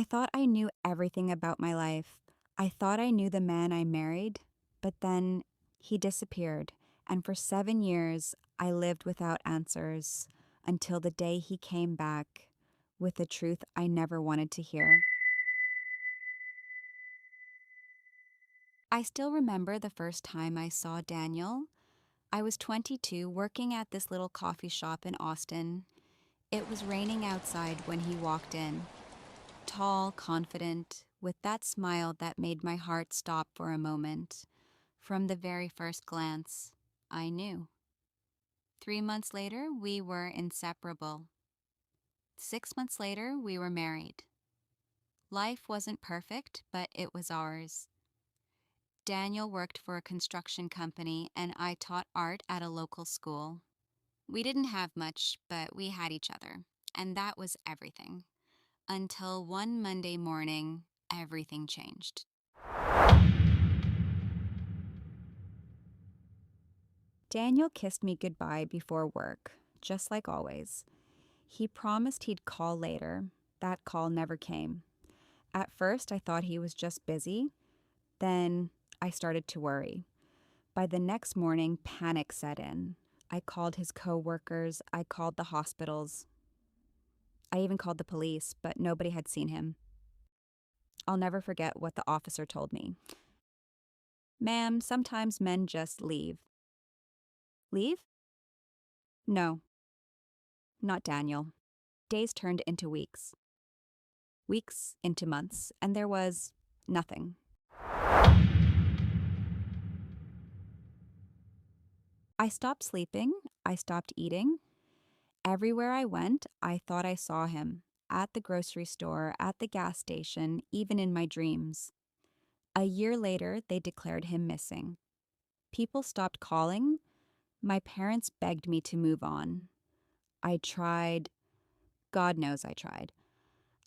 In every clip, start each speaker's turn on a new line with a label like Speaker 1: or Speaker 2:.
Speaker 1: thought I knew everything about my life. I thought I knew the man I married, but then he disappeared, and for 7 years I lived without answers until the day he came back with the truth I never wanted to hear. I still remember the first time I saw Daniel. I was 22, working at this little coffee shop in Austin. It was raining outside when he walked in. Tall, confident, with that smile that made my heart stop for a moment. From the very first glance, I knew. 3 months later, we were inseparable. 6 months later, we were married. Life wasn't perfect, but it was ours. Daniel worked for a construction company, and I taught art at a local school. We didn't have much, but we had each other, and that was everything. Until one Monday morning, everything changed. Daniel kissed me goodbye before work, just like always. He promised he'd call later. That call never came. At first, I thought he was just busy. Then I started to worry. By the next morning, panic set in. I called his coworkers. I called the hospitals. I even called the police, but nobody had seen him. I'll never forget what the officer told me. Ma'am, sometimes men just leave. Leave? No, not Daniel. Days turned into weeks. Weeks into months, and there was nothing. I stopped sleeping. I stopped eating. Everywhere I went, I thought I saw him. At the grocery store, at the gas station, even in my dreams. A year later, they declared him missing. People stopped calling. My parents begged me to move on. I tried. God knows I tried.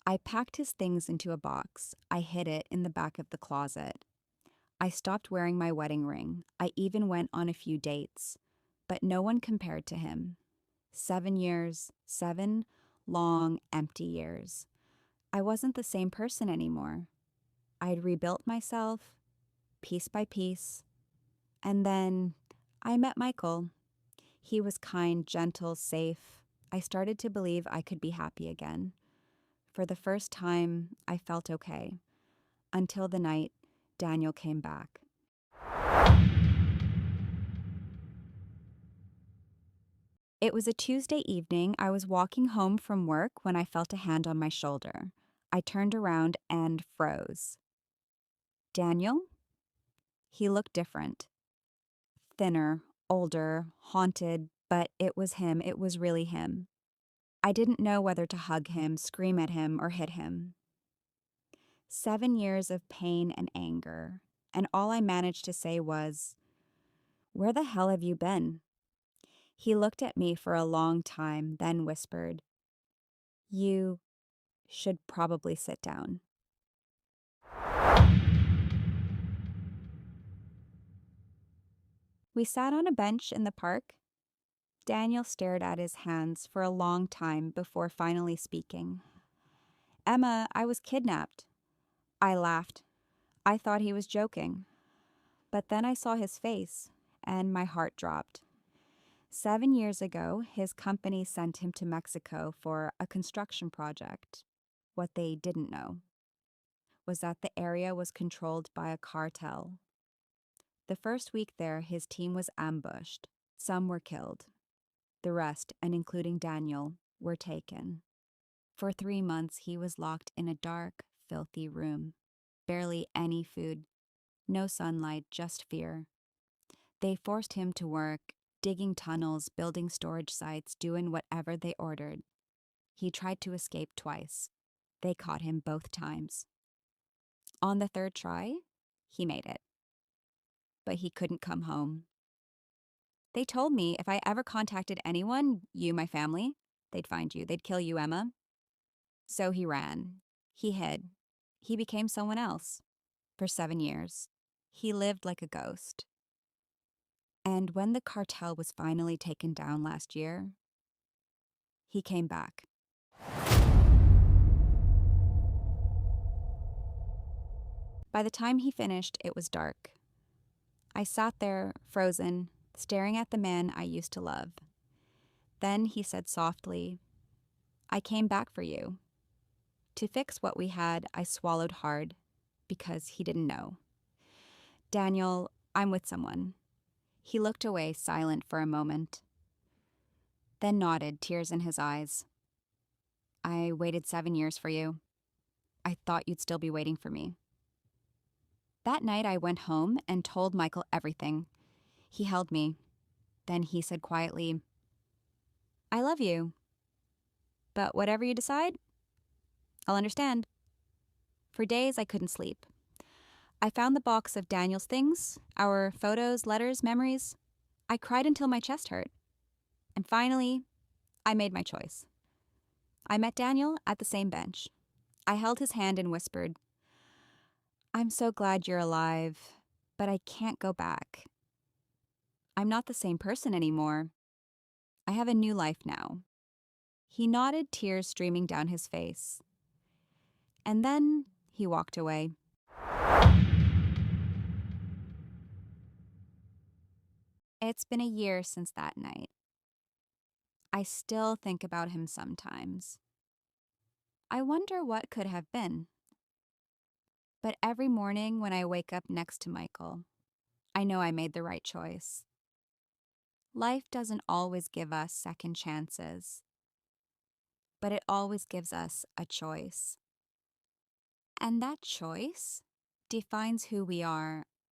Speaker 1: I packed his things into a box. I hid it in the back of the closet. I stopped wearing my wedding ring. I even went on a few dates. But no one compared to him. 7 years, 7 long, empty years. I wasn't the same person anymore. I'd rebuilt myself, piece by piece. And then I met Michael. He was kind, gentle, safe. I started to believe I could be happy again. For the first time, I felt okay. Until the night Daniel came back. It was a Tuesday evening. I was walking home from work when I felt a hand on my shoulder. I turned around and froze. Daniel? He looked different. Thinner, older, haunted, but it was him. It was really him. I didn't know whether to hug him, scream at him, or hit him. 7 years of pain and anger, and all I managed to say was, "Where the hell have you been?" He looked at me for a long time, then whispered, "You should probably sit down." We sat on a bench in the park. Daniel stared at his hands for a long time before finally speaking. "Emma, I was kidnapped." I laughed. I thought he was joking. But then I saw his face, and my heart dropped. 7 years ago, his company sent him to Mexico for a construction project. What they didn't know was that the area was controlled by a cartel. The first week there, his team was ambushed. Some were killed. The rest, and including Daniel, were taken. For 3 months, he was locked in a dark, filthy room. Barely any food, no sunlight, just fear. They forced him to work, digging tunnels, building storage sites, doing whatever they ordered. He tried to escape twice. They caught him both times. On the third try, he made it. But he couldn't come home. They told me if I ever contacted anyone, you, my family, they'd find you. They'd kill you, Emma. So he ran. He hid. He became someone else. For 7 years. He lived like a ghost. And when the cartel was finally taken down last year, he came back. By the time he finished, it was dark. I sat there, frozen, staring at the man I used to love. Then he said softly, "I came back for you." To fix what we had, I swallowed hard, because he didn't know. "Daniel, I'm with someone." He looked away, silent for a moment, then nodded, tears in his eyes. "I waited 7 years for you. I thought you'd still be waiting for me." That night I went home and told Michael everything. He held me. Then he said quietly, "I love you. But whatever you decide, I'll understand." For days I couldn't sleep. I found the box of Daniel's things, our photos, letters, memories. I cried until my chest hurt. And finally, I made my choice. I met Daniel at the same bench. I held his hand and whispered, "I'm so glad you're alive, but I can't go back. I'm not the same person anymore. I have a new life now." He nodded, tears streaming down his face. And then he walked away. It's been a year since that night. I still think about him sometimes. I wonder what could have been. But every morning when I wake up next to Michael, I know I made the right choice. Life doesn't always give us second chances, but it always gives us a choice. And that choice defines who we are